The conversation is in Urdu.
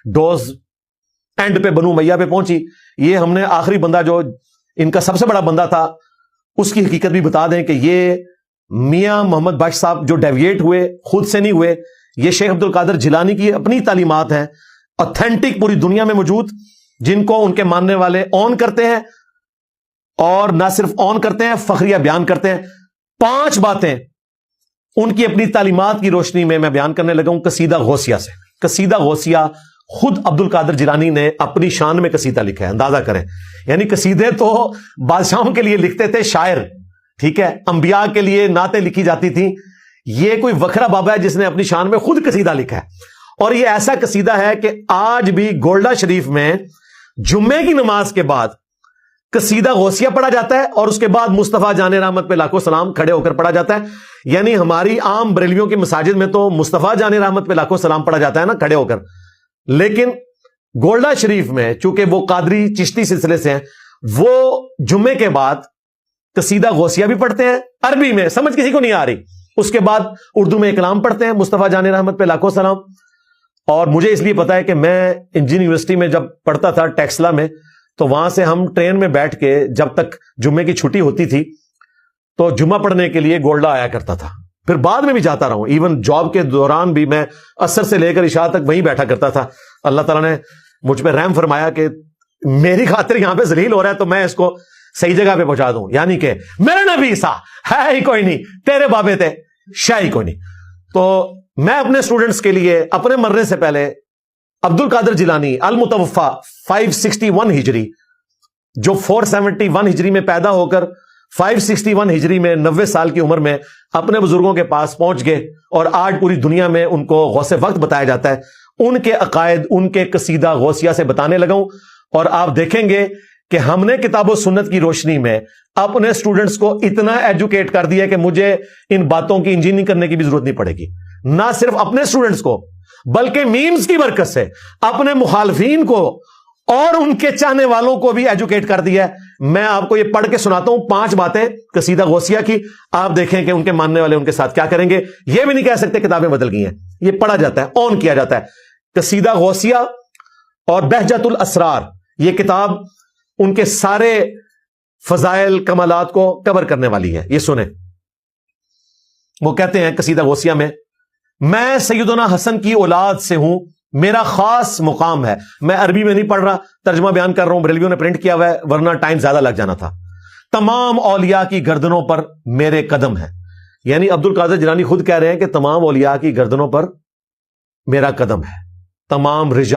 ڈوز اینڈ پہ بنو امیہ پہ پہنچی. یہ ہم نے آخری بندہ جو ان کا سب سے بڑا بندہ تھا اس کی حقیقت بھی بتا دیں کہ یہ میاں محمد بخش صاحب جو ڈیویٹ ہوئے خود سے نہیں ہوئے. یہ شیخ عبد القادر جیلانی کی اپنی تعلیمات ہیں اوتھینٹک پوری دنیا میں موجود, جن کو ان کے ماننے والے آن کرتے ہیں, اور نہ صرف آن کرتے ہیں فخریہ بیان کرتے ہیں. 5 باتیں ان کی اپنی تعلیمات کی روشنی میں بیان کرنے لگا ہوں قصیدہ غوثیہ سے. قصیدہ غوثیہ خود عبد القادر جیلانی نے اپنی شان میں قصیدہ لکھا ہے, اندازہ کریں. یعنی قصیدے تو بادشاہوں کے لیے لکھتے تھے شاعر, ٹھیک ہے, انبیاء کے لیے نعتیں لکھی جاتی تھیں. یہ کوئی وکھرا بابا ہے جس نے اپنی شان میں خود قصیدہ لکھا ہے. اور یہ ایسا قصیدہ ہے کہ آج بھی گولڈا شریف میں جمعے کی نماز کے بعد قصیدہ غوثیہ پڑھا جاتا ہے, اور اس کے بعد مصطفیٰ جان رحمت پہ لاکھوں سلام کھڑے ہو کر پڑھا جاتا ہے. یعنی ہماری عام بریلویوں کی مساجد میں تو مصطفیٰ جان رحمت پہ لاکھوں سلام پڑھا جاتا ہے نا کھڑے ہو کر, لیکن گولڈا شریف میں چونکہ وہ قادری چشتی سلسلے سے ہیں, وہ جمعے کے بعد قصیدہ غوثیہ بھی پڑھتے ہیں عربی میں, سمجھ کسی کو نہیں آ رہی, اس کے بعد اردو میں کلام پڑھتے ہیں مصطفیٰ جان رحمت پہ لاکھوں سلام. اور مجھے اس لیے پتا ہے کہ میں انجینئرنگ یونیورسٹی میں جب پڑھتا تھا ٹیکسلا میں, تو وہاں سے ہم ٹرین میں بیٹھ کے جب تک جمعے کی چھٹی ہوتی تھی تو جمعہ پڑھنے کے لیے گولڈا آیا کرتا تھا. پھر بعد میں بھی جاتا رہا ہوں, ایون جاب کے دوران بھی میں عصر سے لے کر عشاء تک وہیں بیٹھا کرتا تھا. اللہ تعالیٰ نے مجھ پہ رحم فرمایا کہ میری خاطر یہاں پہ ذلیل ہو رہا ہے تو میں اس کو صحیح جگہ پہ پہنچا دوں. یعنی کہ میرے نبی عیسیٰ ہے ہی کوئی نہیں, تیرے بابے تھے شاہ ہی کوئی نہیں. تو میں اپنے اسٹوڈنٹس کے لیے اپنے مرنے سے پہلے عبد القادر جیلانی المتوفا 561 ہجری, جو 471 ہجری میں پیدا ہو کر 561 ہجری میں 90 سال کی عمر میں اپنے بزرگوں کے پاس پہنچ گئے, اور آج پوری دنیا میں ان کو غوث وقت بتایا جاتا ہے. ان کے عقائد ان کے قصیدہ غوثیہ سے بتانے لگا ہوں, اور آپ دیکھیں گے کہ ہم نے کتاب و سنت کی روشنی میں اپنے اسٹوڈنٹس کو اتنا ایجوکیٹ کر دیا کہ مجھے ان باتوں کی انجینئرنگ کرنے کی بھی ضرورت نہیں پڑے گی. نہ صرف اپنے اسٹوڈنٹس کو بلکہ میمز کی برکت سے اپنے مخالفین کو اور ان کے چاہنے والوں کو بھی ایجوکیٹ کر دیا ہے. میں آپ کو یہ پڑھ کے سناتا ہوں 5 باتیں قصیدہ غوثیہ کی, آپ دیکھیں کہ ان کے ماننے والے ان کے ساتھ کیا کریں گے. یہ بھی نہیں کہہ سکتے کتابیں بدل گئی ہیں, یہ پڑھا جاتا ہے, آن کیا جاتا ہے. قصیدہ غوثیہ اور بہجت الاسرار, یہ کتاب ان کے سارے فضائل کمالات کو کور کرنے والی ہے. یہ سنیں, وہ کہتے ہیں قصیدہ غوثیہ میں سیدنا حسن کی اولاد سے ہوں, میرا خاص مقام ہے. میں عربی میں نہیں پڑھ رہا, ترجمہ بیان کر رہا ہوں, بریلویوں نے پرنٹ کیا ہوا ہے ورنہ ٹائم زیادہ لگ جانا تھا. تمام اولیاء کی گردنوں پر میرے قدم ہے. یعنی عبد القادر جیلانی خود کہہ رہے ہیں کہ تمام اولیاء کی گردنوں پر میرا قدم ہے. تمام رجال